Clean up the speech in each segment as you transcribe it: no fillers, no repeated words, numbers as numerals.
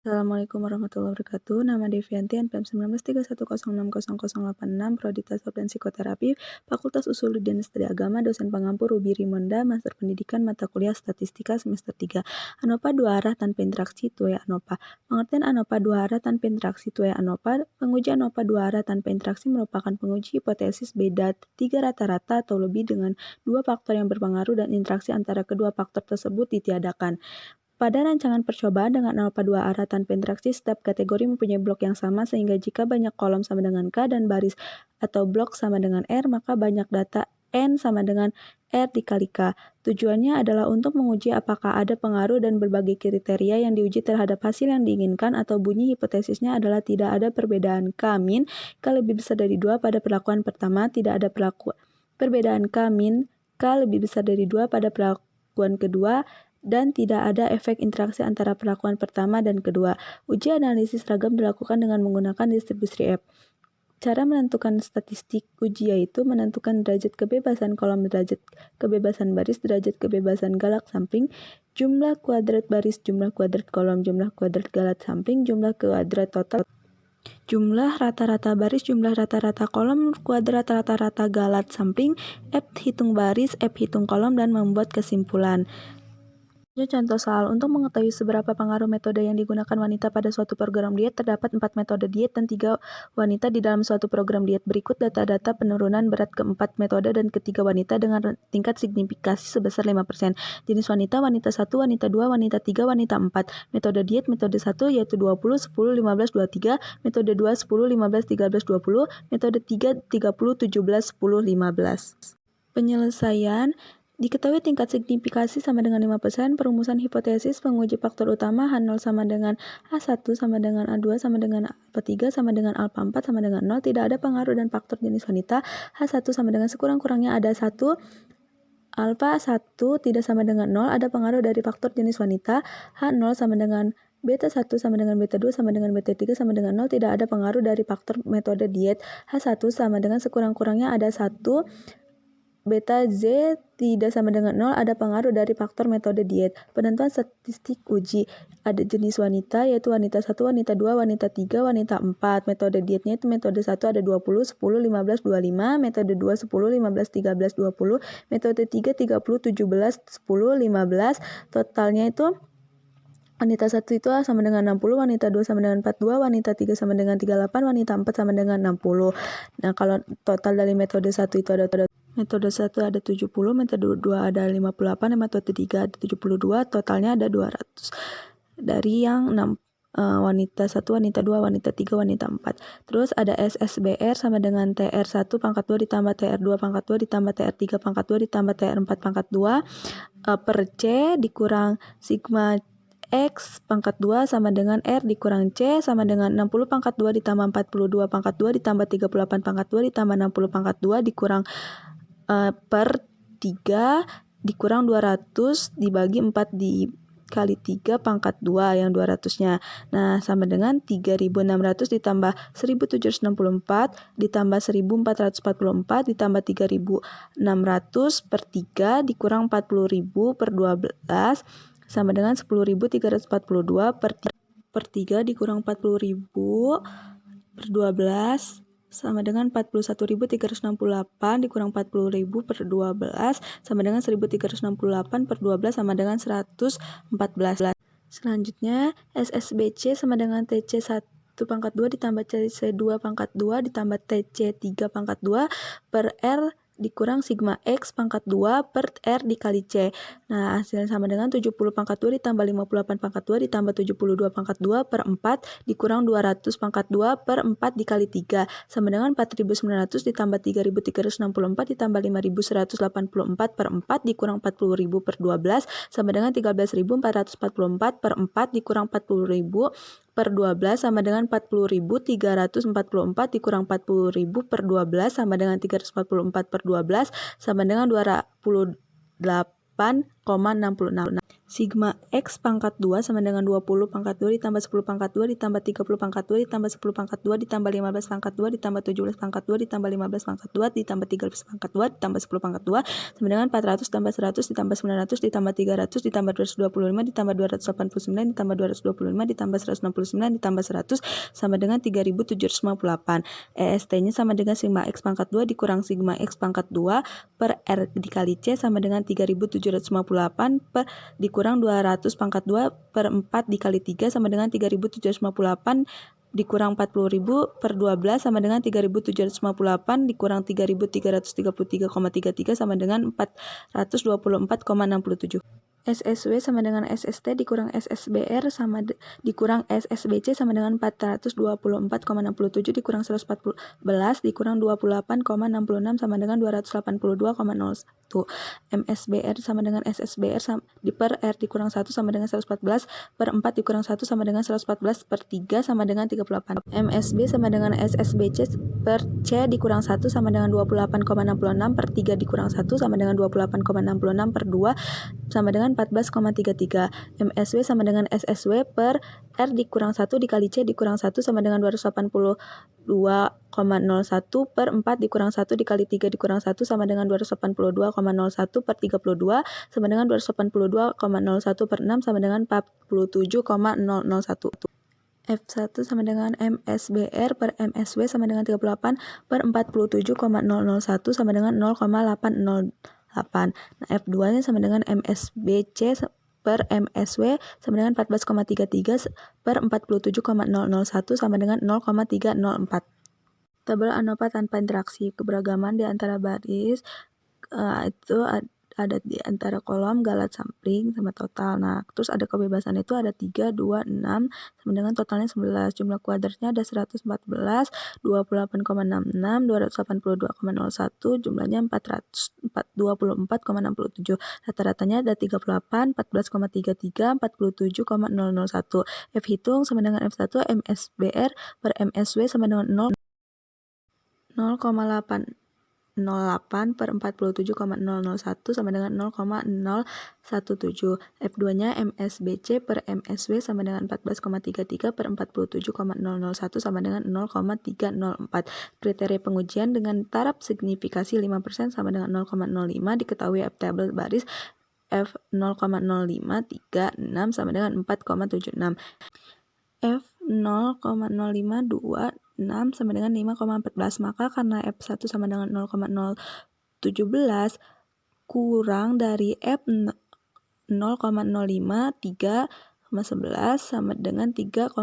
Assalamualaikum warahmatullahi wabarakatuh. Nama Devianti, NPM 1931060086, Prodi Tasawuf dan Psikoterapi, Fakultas Usuluddin Studi Agama, dosen pengampu Ruby Rimonda, Master Pendidikan Mata Kuliah Statistika semester 3. ANOPA dua arah tanpa interaksi tuai ANOPA. Pengertian ANOPA dua arah tanpa interaksi tuai ANOPA. Penguji ANOPA dua arah tanpa interaksi merupakan penguji hipotesis beda 3 rata-rata atau lebih dengan 2 faktor yang berpengaruh dan interaksi antara kedua faktor tersebut ditiadakan. Pada rancangan percobaan dengan ANOPA dua arah tanpa interaksi, setiap kategori mempunyai blok yang sama sehingga jika banyak kolom sama dengan K dan baris atau blok sama dengan R, maka banyak data N sama dengan R dikali K. Tujuannya adalah untuk menguji apakah ada pengaruh dan berbagai kriteria yang diuji terhadap hasil yang diinginkan atau bunyi hipotesisnya adalah tidak ada perbedaan K min K lebih besar dari 2 pada perlakuan pertama, tidak ada perbedaan K min K lebih besar dari 2 pada perlakuan kedua, dan tidak ada efek interaksi antara perlakuan pertama dan kedua. Uji analisis ragam dilakukan dengan menggunakan distribusi F. Cara menentukan statistik uji yaitu menentukan derajat kebebasan kolom, derajat kebebasan baris, derajat kebebasan galak sampling, jumlah kuadrat baris, jumlah kuadrat kolom, jumlah kuadrat galak sampling, jumlah kuadrat total, jumlah rata-rata baris, jumlah rata-rata kolom, kuadrat rata-rata galat sampling, F hitung baris, F hitung kolom, dan membuat kesimpulan. Contoh soal, untuk mengetahui seberapa pengaruh metode yang digunakan wanita pada suatu program diet, terdapat 4 metode diet dan 3 wanita di dalam suatu program diet. Berikut data-data penurunan berat keempat metode dan ketiga wanita dengan tingkat signifikasi sebesar 5%. Jenis wanita, wanita 1, wanita 2, wanita 3, wanita 4. Metode diet, metode 1 yaitu 20, 10, 15, 23. Metode 2, 10, 15, 13, 20. Metode 3, 30, 17, 10, 15. Penyelesaian. Diketahui tingkat signifikasi sama dengan 5%, perumusan hipotesis, penguji faktor utama, H0 sama dengan H1 sama dengan A2 sama dengan A3 sama dengan alpha 4 sama dengan 0, tidak ada pengaruh dan faktor jenis wanita, H1 sama dengan sekurang-kurangnya ada 1, alpha 1 tidak sama dengan 0, ada pengaruh dari faktor jenis wanita, H0 sama dengan beta 1 sama dengan beta 2 sama dengan beta 3 sama dengan 0, tidak ada pengaruh dari faktor metode diet, H1 sama dengan sekurang-kurangnya ada 1, beta Z tidak sama dengan 0, ada pengaruh dari faktor metode diet. Penentuan statistik uji. Ada jenis wanita, yaitu wanita 1, wanita 2, wanita 3, wanita 4. Metode dietnya itu metode 1 ada 20, 10, 15, 25. Metode 2, 10, 15, 13, 20. Metode 3, 30, 17, 10, 15. Totalnya itu wanita 1 itu sama dengan 60, wanita 2 sama dengan 42, wanita 3 sama dengan 38, wanita 4 sama dengan 60. Nah, kalau total dari metode 1 itu ada metode 1 ada 70, metode 2 ada 58, metode 3 ada 72, totalnya ada 200. Dari yang 6 wanita 1, wanita 2, wanita 3, wanita 4. Terus ada SSBR sama dengan TR1 pangkat 2 ditambah TR2 pangkat 2 ditambah TR3 pangkat 2 ditambah TR4 pangkat 2 per C dikurang sigma X pangkat 2 sama dengan R dikurang C sama dengan 60 pangkat 2 ditambah 42 pangkat 2 ditambah 38 pangkat 2 ditambah 60 pangkat 2 dikurang per 3 dikurang 200 dibagi 4 dikali 3 pangkat 2 yang 200-nya. Nah, sama dengan 3.600 ditambah 1.764 ditambah 1.444 ditambah 3.600 per 3 dikurang 40.000 per 12 sama dengan 10.342 per 3 dikurang 40.000 per 12 sama dengan 41.368 dikurang 40.000 per 12 sama dengan 1.368 per 12 sama dengan 114. Selanjutnya SSBC sama dengan TC1 pangkat 2 ditambah TC2 pangkat 2 ditambah TC3 pangkat 2 per R dikurang sigma X pangkat 2 per R dikali C. Nah, hasilnya sama dengan 70 pangkat 2 ditambah 58 pangkat 2 ditambah 72 pangkat 2 per 4 dikurang 200 pangkat 2 per 4 dikali 3 sama dengan 4.900 ditambah 3.364 ditambah 5.184 per 4 dikurang 40.000 per 12 sama dengan 13.444 per 4 dikurang 40.000 per 12 sama dengan 40.344 dikurang 40.000 per 12 sama dengan 344 per 12 sama dengan 28,66. Sigma X pangkat 2 sama dengan 20 pangkat 2 ditambah 10 pangkat 2 ditambah 30 pangkat 2 ditambah 10 pangkat 2 ditambah 15 pangkat 2 ditambah 17 pangkat 2 ditambah 15 pangkat 2 ditambah 13 pangkat 2 ditambah 10 pangkat 2 sama dengan 400 tambah 100 ditambah 900 ditambah 300 ditambah 225 ditambah 289 ditambah 225 ditambah 169 ditambah 100 sama dengan 3758. EST-nya sama dengan sigma X pangkat 2 dikurang sigma X pangkat 2 per R dikali C sama dengan 3758 per dikurang 200 pangkat 2 per 4 dikali 3 sama dengan 3758 dikurang 40.000 per 12 sama dengan 3758 dikurang 3333,33 sama dengan 424,67. SSW sama dengan SST dikurang SSBR sama dikurang SSBC sama dengan 424,67 dikurang 114 dikurang 28,66 sama dengan 282,01. MSBR sama dengan SSBR di per R dikurang 1 sama dengan 114 per 4 dikurang 1 sama dengan 114 per 3 sama dengan 38. MSB sama dengan SSBC per C dikurang 1 sama dengan 28,66 per 3 dikurang 1 sama dengan 28,66 per 2 sama dengan 14,33. MSW sama dengan SSW per R dikurang 1 dikali C dikurang 1 sama dengan 282,01 per 4 dikurang 1 dikali 3 dikurang 1 sama dengan 282,01 per 32 sama dengan 282,01 per 6 sama dengan 47,001. F1 sama dengan MSBR per MSW sama dengan 38 per 47,001 sama dengan 0,808. Nah, F2-nya sama dengan MSBC per MSW sama dengan 14,33 per 47,001 sama dengan 0,304. Tabel ANOVA tanpa interaksi. Keberagaman di antara baris itu ada di antara kolom, galat sampling, sama total. Nah, terus ada kebebasan itu ada 3, 2, 6, sama dengan totalnya 11. Jumlah kuadratnya ada 114, 28,66, 282,01, jumlahnya 424,67. Rata-ratanya ada 38, 14,33, 47,001. F hitung sama dengan F1 MSBR per MSW sama dengan 0,808 per 47,001 sama dengan 0,017. F2-nya MSBC per MSW sama dengan 14,33 per 47,001 sama dengan 0,304. Kriteria pengujian dengan taraf signifikasi 5% sama dengan 0,05 diketahui F-table baris F 0,0536 sama dengan 4,76. F 0,0526 sama dengan 5,14, maka karena F1 sama dengan 0,017 kurang dari F 0,053 11 sama dengan 3,59,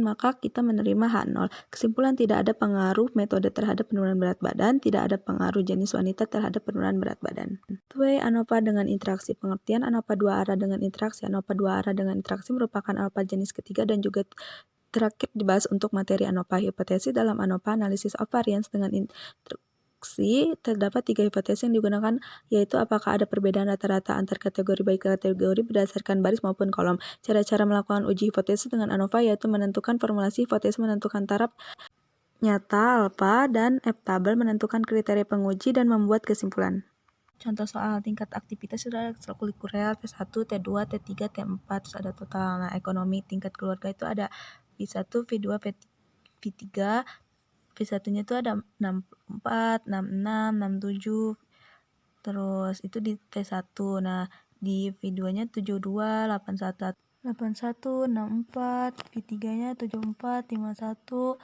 maka kita menerima H0. Kesimpulan, tidak ada pengaruh metode terhadap penurunan berat badan, tidak ada pengaruh jenis wanita terhadap penurunan berat badan. Two-way ANOVA dengan interaksi. Pengertian ANOVA dua arah dengan interaksi. ANOVA dua arah dengan interaksi merupakan ANOVA jenis ketiga dan juga terakhir dibahas untuk materi ANOVA. Hipotesis dalam ANOVA, analysis of variance dengan interaksi. Terdapat 3 hipotesis yang digunakan, yaitu apakah ada perbedaan rata-rata antar kategori baik kategori berdasarkan baris maupun kolom. Cara-cara melakukan uji hipotesis dengan ANOVA yaitu menentukan formulasi hipotesis, menentukan taraf nyata alfa, dan F-table menentukan kriteria penguji dan membuat kesimpulan. Contoh soal tingkat aktivitas sudah ada ekstrakurikuler T1, T2, T3, T4, terus ada total. Nah, ekonomi tingkat keluarga itu ada V1, V2, V3. V1-nya itu ada 64, 66, 67. Terus itu di T1. Nah, di V2-nya 72, 81, 64, V3-nya 74, 51,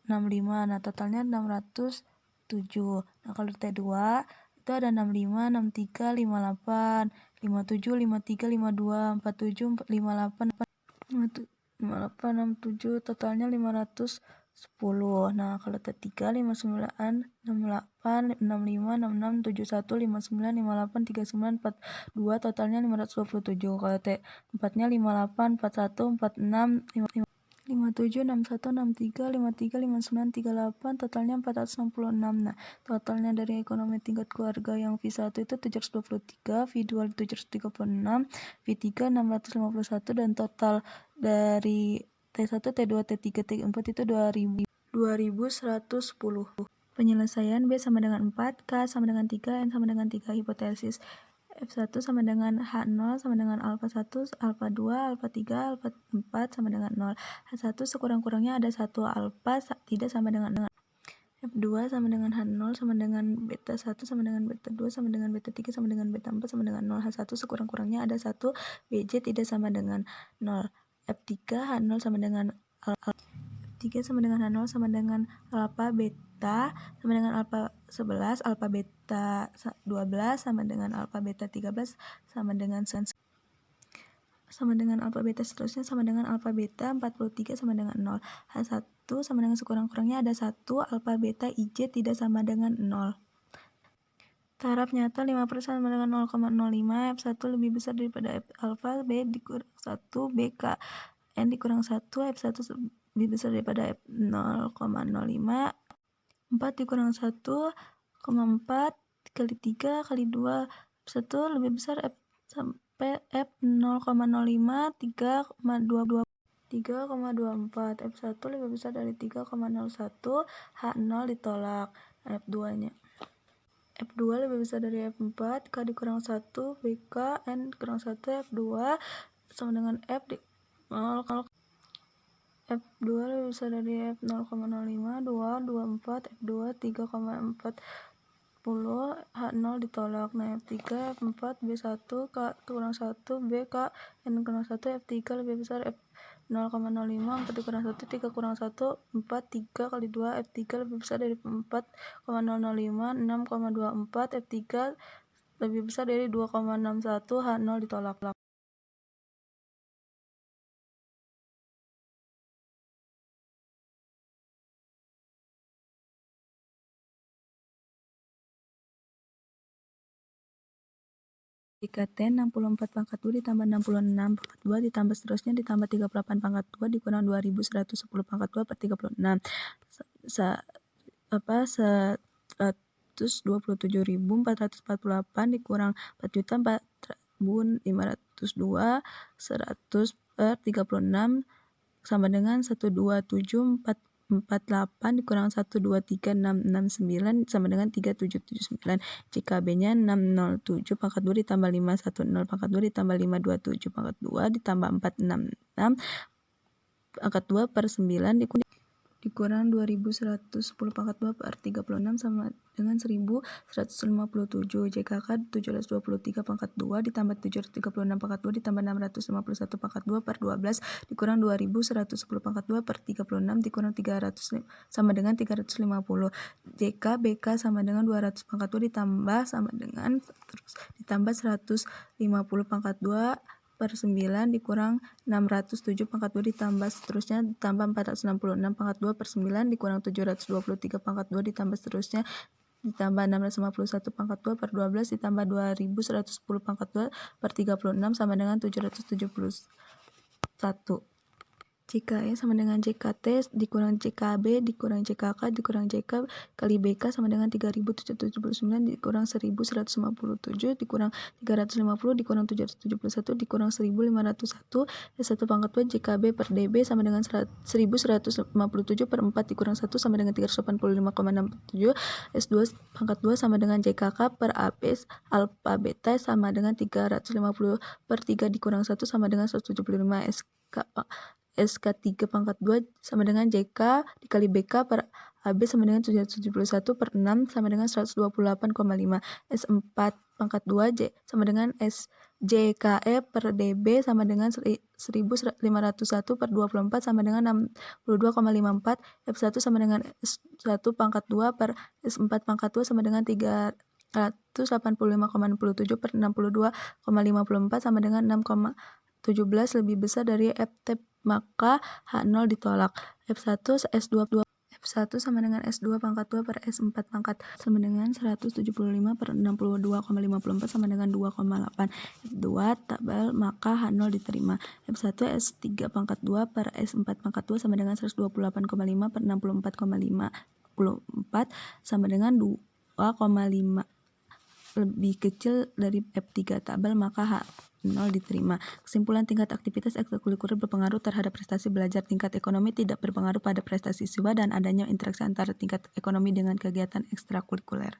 65. Nah, totalnya 607. Nah, kalau T2 itu ada 65, 63, 58, 57, 53, 52, 47, 58, 67, totalnya 510. Nah, kalau T3 59, 68, 65, 66, 71, 59, 58, 39, 42, totalnya 527. Kalau T4-nya 58, 41, 46, 57, 61, 63, 53, 59, 38, totalnya 466. Nah, totalnya dari ekonomi tingkat keluarga yang V1 itu 723, V2 736, V3 651, dan total dari T1, T2, T3, T4 itu 2110. Penyelesaian B sama dengan 4, K sama dengan 3, N sama dengan 3. Hipotesis F1 sama dengan H0 sama dengan alfa 1, alfa 2, alfa 3, alfa 4 sama dengan 0. H1 sekurang-kurangnya ada 1 alfa tidak sama dengan 0. F2 sama dengan H0 sama dengan beta 1 sama dengan beta 2 sama dengan beta 3 sama dengan beta 4 sama dengan 0. H1 sekurang-kurangnya ada 1 BJ tidak sama dengan 0. F3 H0 sama dengan alfa 3 sama dengan H0 sama dengan alfa beta sama dengan alfa 11, alfa beta 12 sama dengan alfa beta 13 sama dengan alfa beta seterusnya sama dengan alfa beta 43 sama dengan 0. H1 sama dengan sekurang-kurangnya ada 1 alfa beta IJ tidak sama dengan 0. Taraf nyata 5% sama dengan 0,05. F1 lebih besar daripada F alfa B dikurang 1 BK N dikurang 1. F1 lebih besar daripada F 0,05. 4 dikurang 1, 4 kali 3 kali 2. F1 lebih besar F sampai F 0,05, 3,24. F1 lebih besar dari 3,01. H0 ditolak. F2 nya F2 lebih besar dari F4, K dikurang 1, BK, N dikurang 1, F2 sama dengan F di 0, F2 lebih besar dari F 0,05, 2, 24, F2 3,40, H0 ditolak. Nah, F3, F4, B1, K kurang 1, B, K, N kurang 1, F3 lebih besar F 0,05, 4 dikurang 1, 3 kurang 1, 4, 3 kali 2, F3 lebih besar dari 4,005, 6,24, F3 lebih besar dari 2,61, H0 ditolak. Jika T 64 pangkat 2 ditambah 66 pangkat 2 ditambah seterusnya ditambah 38 pangkat 2 dikurang 2110 pangkat 2 per 36. 127.448 dikurang 4.400.502 100 per 36 sama dengan 127.448 dikurang 123.669 sama dengan 3.779. Jika B-nya 607 pangkat 2 ditambah 510 pangkat 2 ditambah 527 pangkat 2 ditambah 466 pangkat 2 per 9 dikurang 2110 pangkat 2 per 36 sama dengan 1157. JKK 723 pangkat 2 ditambah 736 pangkat 2 ditambah 651 pangkat 2 per 12 dikurang 2110 pangkat 2 per 36 dikurang 300 sama dengan 350. JK BK sama dengan 200 pangkat 2 ditambah sama dengan ditambah 150 pangkat 2 per 9 dikurang 607 pangkat 2 ditambah seterusnya ditambah 466 pangkat 2 per 9 dikurang 723 pangkat 2 ditambah seterusnya ditambah 651 pangkat 2 per 12 ditambah 2110 pangkat 2 per 36 sama dengan 771. JKE sama dengan JKT dikurang JKB dikurang JKK dikurang JK kali BK sama dengan 3.779 dikurang 1.157 dikurang 350 dikurang 771 dikurang 1.501. S1 pangkat 2 JKB per DB sama dengan 1.157 per 4 dikurang 1 sama dengan 385,67. S2 pangkat 2 sama dengan JKK per AB alfa beta sama dengan 350 per 3 dikurang 1 sama dengan 175. SK3 pangkat 2 sama dengan JK dikali BK per AB sama dengan 771 per 6 sama dengan 128,5. S4 pangkat 2 J sama dengan SJKE per DB sama dengan 1501 per 24 sama dengan 62,54. F1 sama dengan S1 pangkat 2 per S4 pangkat 2 sama dengan 385,67 per 62,54 sama dengan 6,17 lebih besar dari FT maka H0 ditolak. F1 S2 F1 sama dengan S2 pangkat 2 per S4 pangkat sama dengan 175 per 62,54 sama dengan 2,8. F2 tabel maka H0 diterima. F1 S3 pangkat 2 per S4 pangkat 2 sama dengan 128,5 per 64,54 sama dengan 2,5 lebih kecil dari F3 tabel maka H0 diterima. Kesimpulan, tingkat aktivitas ekstrakurikuler berpengaruh terhadap prestasi belajar. Tingkat ekonomi tidak berpengaruh pada prestasi siswa dan adanya interaksi antara tingkat ekonomi dengan kegiatan ekstrakurikuler.